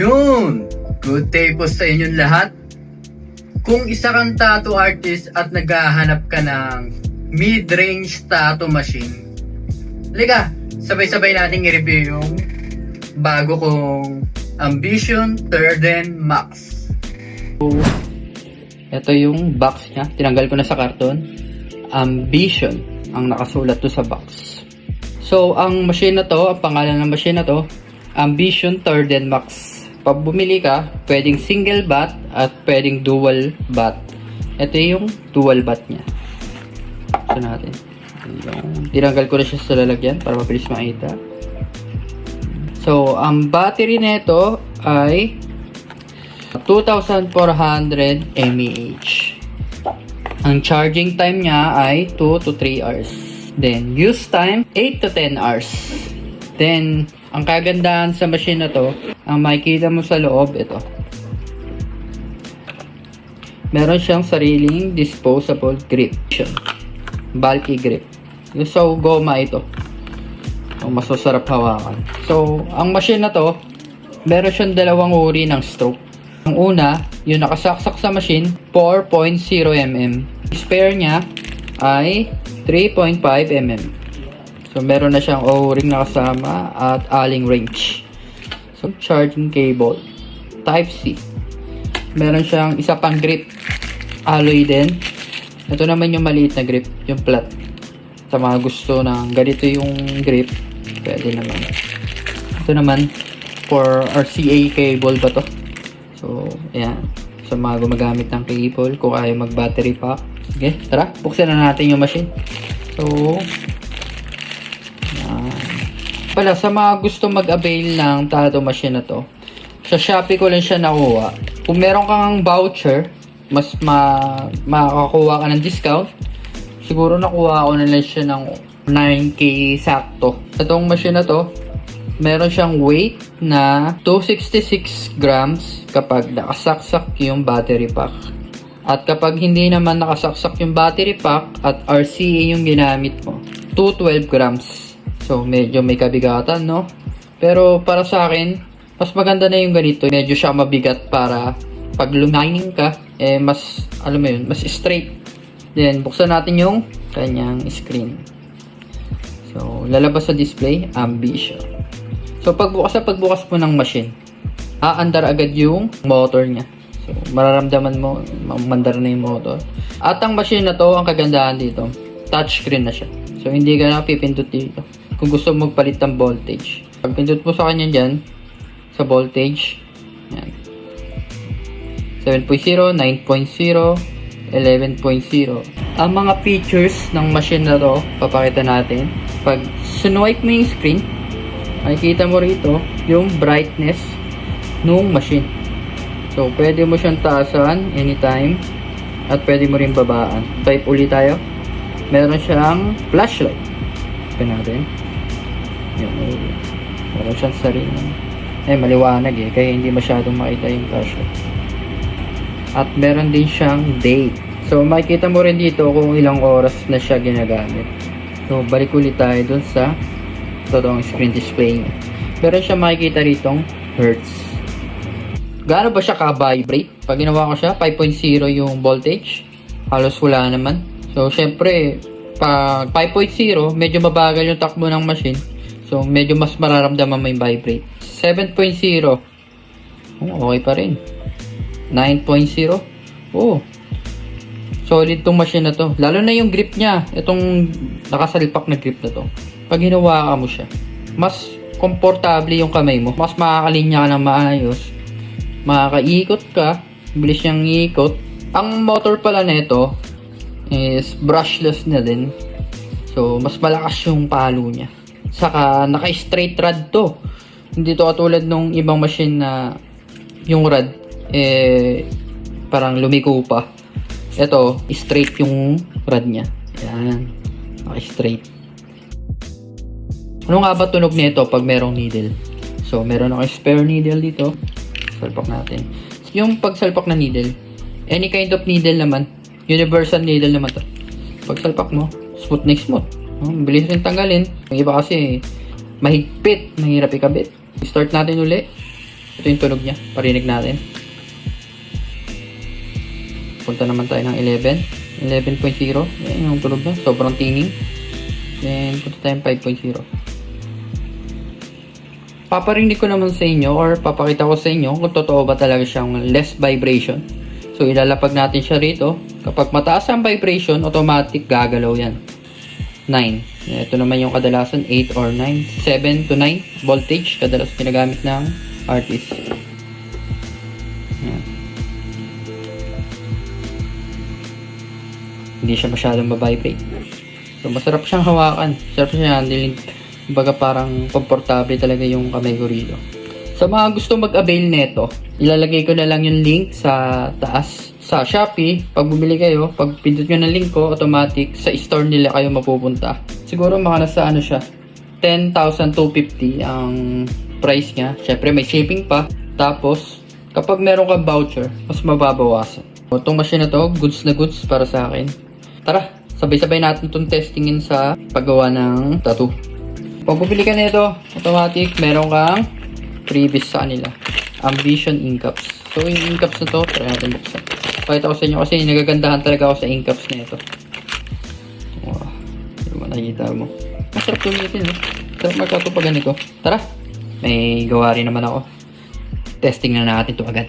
Yun! Good day po sa inyong lahat. Kung isa kang tattoo artist at naghahanap ka ng mid-range tattoo machine, liga, sabay-sabay nating i-review yung bago kong Ambition Turden Max. Ito yung box niya. Tinanggal ko na sa karton. Ambition ang nakasulat to sa box. So, ang machine na to, ang pangalan ng machine na to, Ambition Turden Max. Pag bumili ka, pwedeng single bat at pwedeng dual bat. Ito yung dual bat niya. Ito natin. Tinanggal ko na siya sa lalagyan para mabilis makita. So, ang battery nito ay 2,400 mAh. Ang charging time niya ay 2 to 3 hours. Then, use time, 8 to 10 hours. Then, ang kagandahan sa machine na to, ang makikita mo sa loob, ito. Meron siyang sariling disposable grip. Bulky grip. Yung sa goma ito. Ang masasarap hawakan. So, ang machine na to, meron siyang dalawang uri ng stroke. Ang una, yung nakasaksak sa machine, 4.0 mm. Spare niya ay 3.5 mm. So, meron na siyang O-ring na kasama at alling wrench. So, charging cable. Type-C. Meron siyang isa pang grip. Alloy din. Ito naman yung maliit na grip. Yung flat. Sa mga gusto ng ganito yung grip, pwede naman. Ito naman, for RCA cable ba to? So, ayan. Sa mga gumagamit ng cable, kung ayaw mag-battery pack. Sige, tara. Buksan na natin yung machine. So, pala, sa mga gusto mag-avail ng tattoo machine na to, sa Shopee ko lang siya nakuha. Kung meron kang voucher, mas makakakuha ka ng discount. Siguro nakuha ko na lang siya ng 9K sakto. Itong machine na to, meron siyang weight na 266 grams kapag nakasaksak yung battery pack. At kapag hindi naman nakasaksak yung battery pack at RCA yung ginamit mo, 212 grams. So, medyo may kabigatan, no? Pero para sa akin, mas maganda na yung ganito. Medyo siya mabigat para pag lumining ka, mas, alam mo yun, mas straight. Then, buksan natin yung kanyang screen. So, lalabas sa display, Ambition. So, pagbukas mo ng machine, aandar agad yung motor niya. So, mararamdaman mo, mandar na yung motor. At ang machine na to, ang kagandahan dito, touchscreen na siya. So, hindi ka na pipindot dito. Kung gusto mo magpalit ng voltage. Pag pindot mo sa kanya dyan, sa voltage, yan. 7.0, 9.0, 11.0. Ang mga features ng machine na to, papakita natin. Pag sinuwipe mo yung screen, makikita mo rito yung brightness nung machine. So, pwede mo siyang taasan anytime at pwede mo rin babaan. Type ulit tayo. Meron siyang flashlight. Open natin. Yun, meron siyang sarili. Maliwanag kaya hindi masyadong makita yung flashlight. At meron din siyang date. So, makikita mo rin dito kung ilang oras na siya ginagamit. So, balik ulit tayo dun sa totoong screen display niya. Meron siya makikita ritong hertz. Gaano ba siya ka-vibrate? Pag ginawa ko siya, 5.0 yung voltage. Halos wala naman. So, syempre, pag 5.0, medyo mabagal yung takbo ng machine. So, medyo mas mararamdaman mo yung vibrate. 7.0. Okay pa rin. 9.0. Solid tong machine na to. Lalo na yung grip niya. Itong nakasalpak na grip na to. Pag hinawakan mo siya, mas komportable yung kamay mo. Mas makakalinya ka ng maayos. Makakaikot ka. Bilis niyang iikot. Ang motor pala nito is brushless na din. So, mas malakas yung palo niya. Saka, naka-straight rod to. Hindi to katulad nung ibang machine na yung rod, parang lumiko pa. Ito, straight yung rod niya. Yan. Naka-straight. Ano nga ba tunog nito pag merong needle? So, meron akong spare needle dito. Salpak natin. Yung pagsalpak na needle, any kind of needle naman, universal needle naman to. Pag salpak mo, smooth na smooth. Bilis rin tanggalin. Yung iba kasi mahigpit, mahirap ikabit. Start natin uli. Ito yung tunog niya. Parinig natin. Punta naman tayo ng 11. 11.0. Yan yung tunog niya. Sobrang tining. Then, punta tayo ng 5.0. Paparinig ko naman sa inyo or papakita ko sa inyo kung totoo ba talaga siyang less vibration. So, ilalapag natin siya rito. Kapag mataas ang vibration, automatic gagalaw yan. 9. Ito naman yung kadalasan, 8 or 9. 7 to 9 voltage, kadalas ginagamit ng artist. Yan. Hindi siya masyadong mabibrate. So, masarap siyang hawakan. Masarap siyang handling. Kumbaga parang komportable talaga yung kamay ko rito. Sa mga gusto mag-avail nito, ilalagay ko na lang yung link sa taas sa Shopee. Pag bumili kayo, pag pindot nyo ng link ko, automatic sa store nila kayo mapupunta. Siguro mga nasa ano siya, 10,250 ang price niya. Syempre may shipping pa. Tapos, kapag meron kang voucher, mas mababawasan. Itong machine na to, goods na goods para sa akin. Tara, sabay-sabay natin itong testingin sa paggawa ng tattoo. Pag bumili ka nito, automatic meron kang freebies sa kanila. Ambition ink caps. So yung ink caps na to, try natin buksan. Pakita ko sa inyo kasi nagagandahan talaga ako sa ink caps na ito. Wow. Hindi mo nakikita mo. Masarap tumitin eh. Sarap magkatupagan ito. Tara, may gawa rin naman ako. Testing na natin ito agad.